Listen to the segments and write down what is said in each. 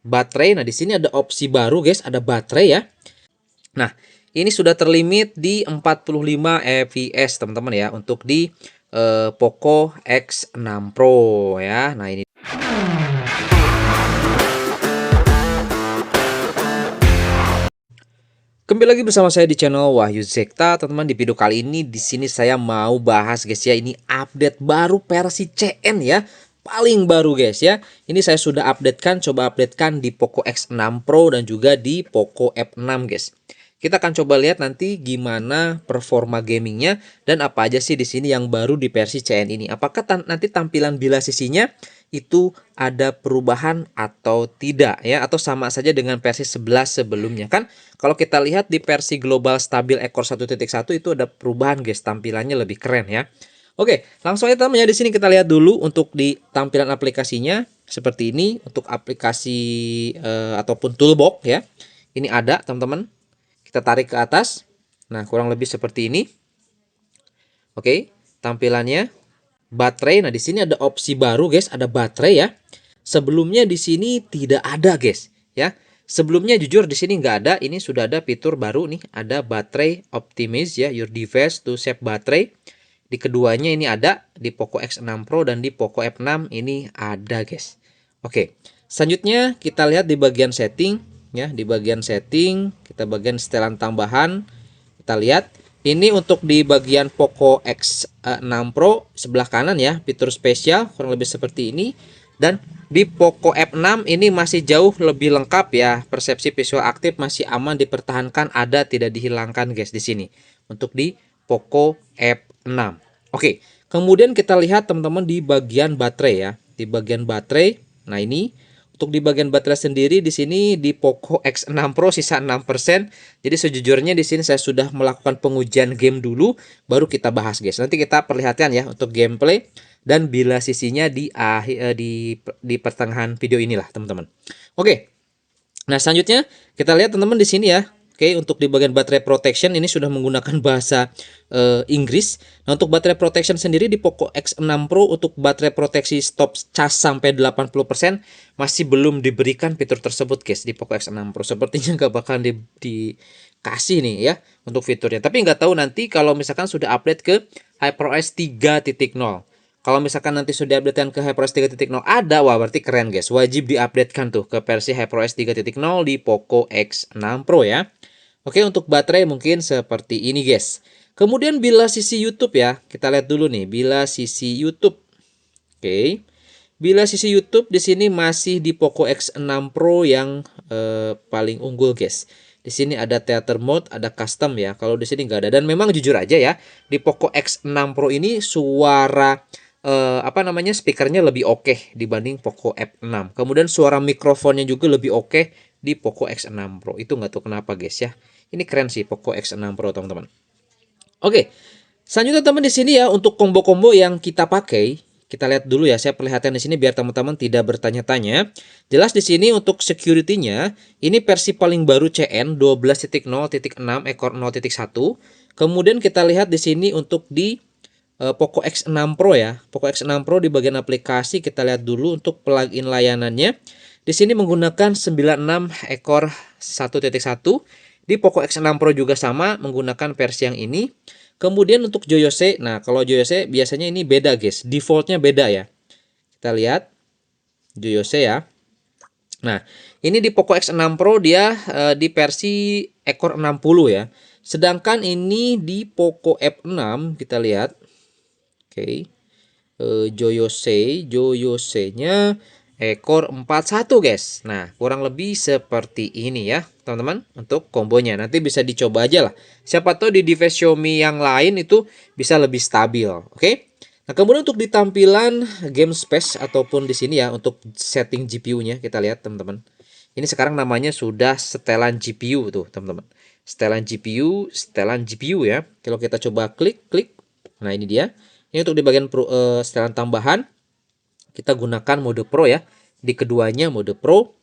baterai. Nah, di sini ada opsi baru guys, ada baterai ya. Nah, ini sudah terlimit di 45 fps teman-teman ya untuk di Poco X6 Pro ya. Nah, ini kembali lagi bersama saya di channel Wahyu Zekta, teman-teman. Di video kali ini di sini saya mau bahas guys ya, ini update baru versi CN ya. Paling baru guys ya. Ini saya sudah updatekan, coba updatekan di Poco X6 Pro dan juga di Poco F6 guys. Kita akan coba lihat nanti gimana performa gamingnya dan apa aja sih di sini yang baru di versi CN ini. Apakah nanti tampilan bilas sisinya itu ada perubahan atau tidak ya, atau sama saja dengan versi 11 sebelumnya kan? Kalau kita lihat di versi global stabil ekor 1.1 itu ada perubahan guys, tampilannya lebih keren ya. Oke, langsung aja teman-teman ya, di sini kita lihat dulu untuk di tampilan aplikasinya seperti ini untuk aplikasi ataupun toolbox ya. Ini ada teman-teman. Kita tarik ke atas. Nah, kurang lebih seperti ini. Oke, tampilannya baterai. Nah, di sini ada opsi baru guys, ada baterai ya. Sebelumnya di sini tidak ada guys ya. Sebelumnya jujur di sini nggak ada. Ini sudah ada fitur baru nih, ada baterai optimize ya, your device to save battery. Di keduanya ini ada, di Poco X6 Pro dan di Poco F6 ini ada guys. Oke, selanjutnya kita lihat di bagian setting ya. Di bagian setting kita bagian setelan tambahan, kita lihat ini untuk di bagian Poco X6 Pro sebelah kanan ya, fitur spesial kurang lebih seperti ini. Dan di Poco F6 ini masih jauh lebih lengkap ya, persepsi visual aktif masih aman dipertahankan, ada tidak dihilangkan guys di sini untuk di Poco F6. Oke, kemudian kita lihat teman-teman di bagian baterai ya, di bagian baterai. Nah, ini untuk di bagian baterai sendiri di sini di Poco X6 Pro sisa 6%. Jadi sejujurnya di sini saya sudah melakukan pengujian game dulu, baru kita bahas guys. Nanti kita perlihatkan ya untuk gameplay dan bilas sisinya di akhir di pertengahan video inilah teman-teman. Oke. Nah, selanjutnya kita lihat teman-teman di sini ya. Oke, untuk di bagian baterai protection ini sudah menggunakan bahasa Inggris. Nah, untuk baterai protection sendiri di Poco X6 Pro untuk baterai proteksi stop cas sampai 80% masih belum diberikan fitur tersebut guys di Poco X6 Pro. Sepertinya nggak bakal dikasih nih ya untuk fiturnya. Tapi nggak tahu nanti kalau misalkan sudah update ke HyperOS 3.0. Kalau misalkan nanti sudah updatekan ke HyperOS 3.0 ada, wah berarti keren guys. Wajib diupdatekan tuh ke versi HyperOS 3.0 di Poco X6 Pro ya. Oke, untuk baterai mungkin seperti ini guys. Kemudian bilas sisi YouTube ya. Kita lihat dulu nih bilas sisi YouTube. Oke. Bilas sisi YouTube di sini masih di Poco X6 Pro yang paling unggul guys. Di sini ada theater mode, ada custom ya. Kalau di sini nggak ada. Dan memang jujur aja ya, di Poco X6 Pro ini suara speakernya lebih oke dibanding Poco F6. Kemudian suara mikrofonnya juga lebih oke di Poco X6 Pro. Itu nggak tahu kenapa guys ya. Ini keren sih Poco X6 Pro teman-teman. Oke. Selanjutnya teman di sini ya untuk combo-combo yang kita pakai, kita lihat dulu ya. Saya perlihatkan di sini biar teman-teman tidak bertanya-tanya. Jelas di sini untuk security-nya ini versi paling baru CN 12.0.6 ekor 0.1. Kemudian kita lihat di sini untuk di Poco X6 Pro ya. Poco X6 Pro di bagian aplikasi kita lihat dulu untuk plugin layanannya. Di sini menggunakan 96 ekor 1.1. Di Poco X6 Pro juga sama menggunakan versi yang ini. Kemudian untuk Joyose, nah kalau Joyose biasanya ini beda guys, defaultnya beda ya. Kita lihat Joyose ya. Nah, ini di Poco X6 Pro dia di versi ekor 60 ya. Sedangkan ini di Poco F6 kita lihat. Oke. Joyose-nya ekor 41 guys. Nah, kurang lebih seperti ini ya, teman-teman, untuk kombonya. Nanti bisa dicoba aja lah. Siapa tahu di device Xiaomi yang lain itu bisa lebih stabil, oke? Nah, kemudian untuk di tampilan game space ataupun di sini ya untuk setting GPU-nya kita lihat, teman-teman. Ini sekarang namanya sudah setelan GPU tuh, teman-teman. Setelan GPU ya. Kalau kita coba klik. Nah, ini dia. Ini untuk di bagian setelan tambahan. Kita gunakan mode Pro ya. Di keduanya mode Pro.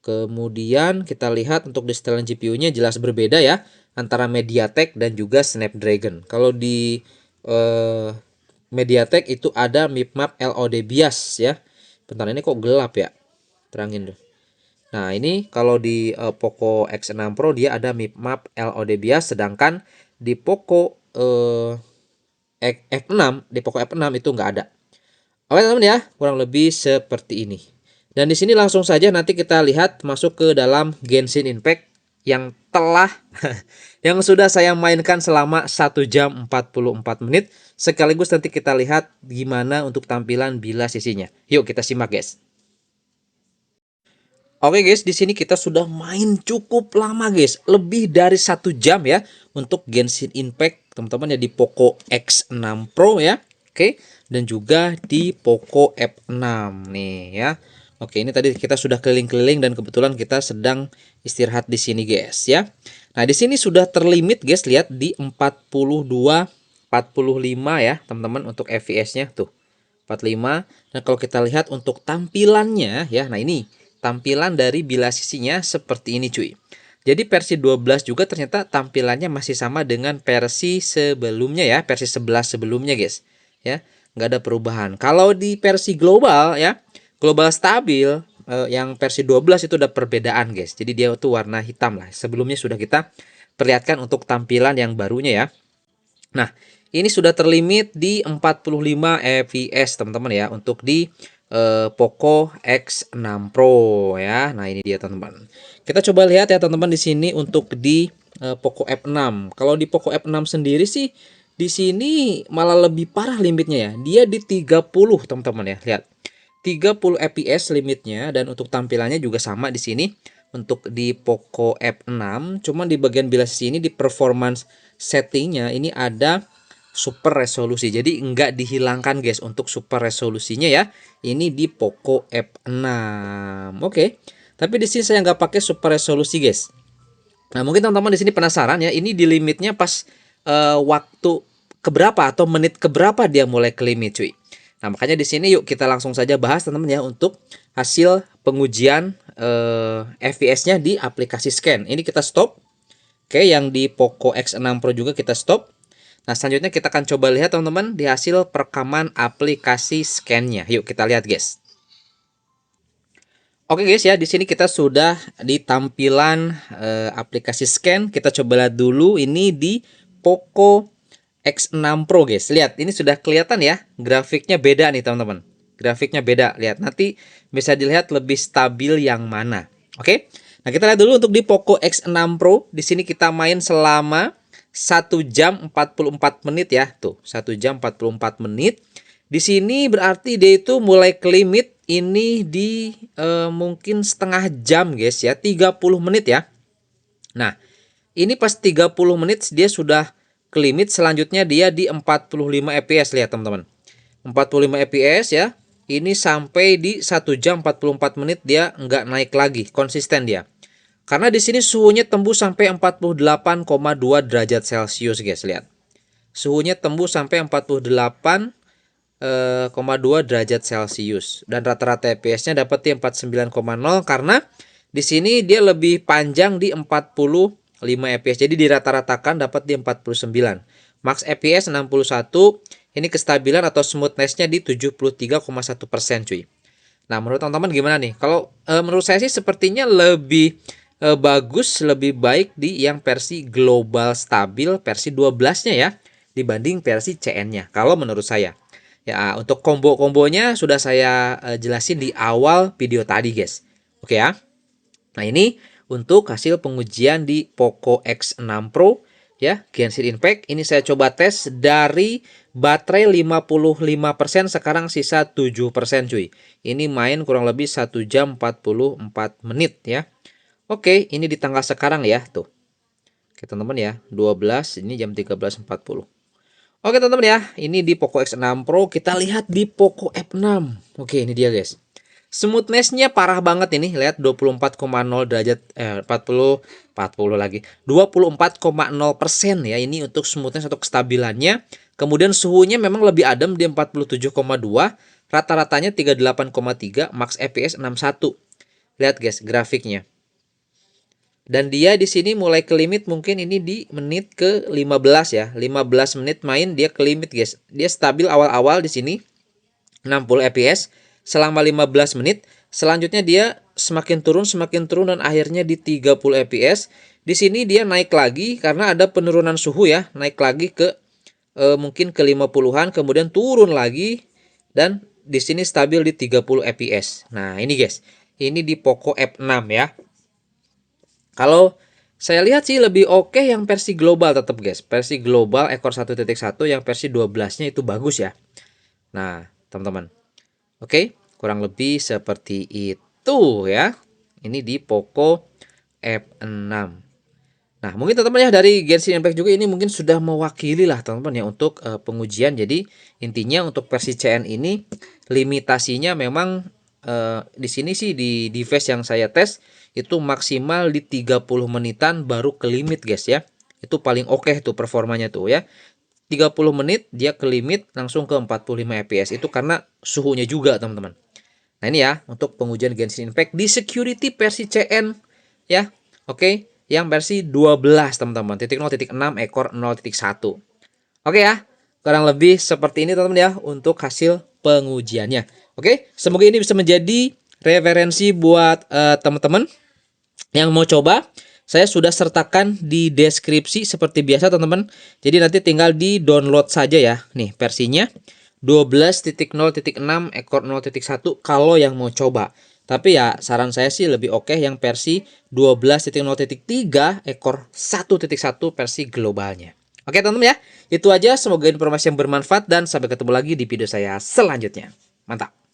Kemudian kita lihat untuk di setelan GPU-nya jelas berbeda ya. Antara MediaTek dan juga Snapdragon. Kalau di MediaTek itu ada mipmap LOD bias ya. Bentar, ini kok gelap ya. Terangin tuh. Nah, ini kalau di Poco X6 Pro dia ada map LOD bias, sedangkan di Poco F6, di Poco F6 itu nggak ada. Oke teman-teman ya, kurang lebih seperti ini. Dan di sini langsung saja nanti kita lihat masuk ke dalam Genshin Impact yang telah yang sudah saya mainkan selama 1 jam 44 menit. Sekaligus nanti kita lihat gimana untuk tampilan bilas sisinya. Yuk kita simak guys. Oke guys, di sini kita sudah main cukup lama guys, lebih dari 1 jam ya untuk Genshin Impact teman-teman ya di Poco X6 Pro ya. Oke, dan juga di Poco F6 nih ya. Oke, ini tadi kita sudah keliling-keliling dan kebetulan kita sedang istirahat di sini guys ya. Nah, di sini sudah terlimit guys, lihat di 42 45 ya teman-teman untuk FPS-nya tuh. 45. Dan kalau kita lihat untuk tampilannya ya, nah ini tampilan dari bilas sisinya seperti ini cuy. Jadi versi 12 juga ternyata tampilannya masih sama dengan versi sebelumnya ya, versi 11 sebelumnya guys. Ya, nggak ada perubahan. Kalau di versi global ya, global stabil yang versi 12 itu ada perbedaan guys. Jadi dia tuh warna hitam lah. Sebelumnya sudah kita perlihatkan untuk tampilan yang barunya ya. Nah, ini sudah terlimit di 45 fps teman-teman ya untuk di Poco X6 Pro ya. Nah, ini dia teman-teman. Kita coba lihat ya teman-teman di sini untuk di Poco F6. Kalau di Poco F6 sendiri sih di sini malah lebih parah limitnya ya. Dia di 30 teman-teman ya. Lihat. 30 fps limitnya dan untuk tampilannya juga sama di sini untuk di Poco F6. Cuman di bagian bilas sini di performance settingnya ini ada super resolusi, jadi enggak dihilangkan guys untuk super resolusinya ya. Ini di Poco F6. Oke, tapi di sini saya nggak pakai super resolusi guys. Nah, mungkin teman-teman di sini penasaran ya, ini di limitnya pas waktu keberapa atau menit keberapa dia mulai ke limit cuy. Nah, makanya di sini yuk kita langsung saja bahas teman-teman ya untuk hasil pengujian FPS-nya di aplikasi scan. Ini kita stop. Oke, yang di Poco X6 Pro juga kita stop. Nah, selanjutnya kita akan coba lihat teman-teman di hasil perekaman aplikasi scan-nya. Yuk kita lihat guys. Oke guys ya, di sini kita sudah di tampilan aplikasi scan. Kita coba lihat dulu ini di Poco X6 Pro guys. Lihat, ini sudah kelihatan ya, grafiknya beda nih teman-teman. Grafiknya beda, lihat. Nanti bisa dilihat lebih stabil yang mana. Oke. Nah, kita lihat dulu untuk di Poco X6 Pro. Di sini kita main selama 1 jam 44 menit ya. Tuh, 1 jam 44 menit. Di sini berarti dia itu mulai ke limit ini di mungkin setengah jam guys ya, 30 menit ya. Nah, ini pas 30 menit dia sudah ke limit, selanjutnya dia di 45 fps lihat teman-teman. 45 fps ya. Ini sampai di 1 jam 44 menit dia nggak naik lagi, konsisten dia. Karena di sini suhunya tembus sampai 48,2 derajat Celcius guys, lihat. Suhunya tembus sampai 48,2 derajat Celcius dan rata-rata FPS-nya dapat di 49,0 karena di sini dia lebih panjang di 45 fps. Jadi dirata-ratakan dapat di 49. Max FPS 61. Ini kestabilan atau smoothness-nya di 73,1% cuy. Nah, menurut teman-teman gimana nih? Kalau menurut saya sih sepertinya lebih bagus, lebih baik di yang versi global stabil versi 12-nya ya dibanding versi CN-nya. Kalau menurut saya. Ya, untuk combo-kombonya sudah saya jelasin di awal video tadi, guys. Oke ya. Nah, ini untuk hasil pengujian di Poco X6 Pro ya, Genshin Impact. Ini saya coba tes dari baterai 55%, sekarang sisa 7% cuy. Ini main kurang lebih 1 jam 44 menit ya. Oke, ini di tanggal sekarang ya, tuh. Oke, teman-teman ya, 12, ini jam 13.40. Oke, teman-teman ya, ini di Poco X6 Pro, kita lihat di Poco F6. Oke, ini dia guys. Smoothness-nya parah banget ini, lihat 24,0 derajat 40 lagi. 24,0% ya ini untuk smoothness atau kestabilannya. Kemudian suhunya memang lebih adem di 47,2, rata-ratanya 38,3, max FPS 61. Lihat guys grafiknya. Dan dia di sini mulai ke limit mungkin ini di menit ke 15 ya. 15 menit main dia ke limit guys. Dia stabil awal-awal di sini 60 fps selama 15 menit. Selanjutnya dia semakin turun dan akhirnya di 30 fps. Di sini dia naik lagi karena ada penurunan suhu ya, naik lagi ke mungkin ke 50-an, kemudian turun lagi dan di sini stabil di 30 fps. Nah, ini guys. Ini di Poco F6 ya. Kalau saya lihat sih lebih oke yang versi global tetap guys. Versi global ekor 1.1 yang versi 12-nya itu bagus ya. Nah, teman-teman. Oke, kurang lebih seperti itu ya. Ini di Poco F6. Nah, mungkin teman-teman ya dari Genshin Impact juga ini mungkin sudah mewakili lah teman-teman ya untuk pengujian. Jadi intinya untuk versi CN ini limitasinya memang di sini sih di device yang saya tes itu maksimal di 30 menitan baru ke limit guys ya. Itu paling oke tuh performanya tuh ya. 30 menit dia ke limit langsung ke 45 fps. Itu karena suhunya juga teman-teman. Nah ini ya untuk pengujian Genshin Impact di security versi CN ya. Oke, yang versi 12 teman-teman. 0.6 ekor 0.1. Oke ya. Kurang lebih seperti ini teman-teman ya untuk hasil pengujiannya. Oke, semoga ini bisa menjadi referensi buat teman-teman yang mau coba. Saya sudah sertakan di deskripsi seperti biasa teman-teman. Jadi nanti tinggal di download saja ya. Nih versinya 12.0.6 ekor 0.1 kalau yang mau coba. Tapi ya saran saya sih lebih oke yang versi 12.0.3 ekor 1.1 versi globalnya. Oke teman-teman ya. Itu aja, semoga informasi yang bermanfaat dan sampai ketemu lagi di video saya selanjutnya. Mantap.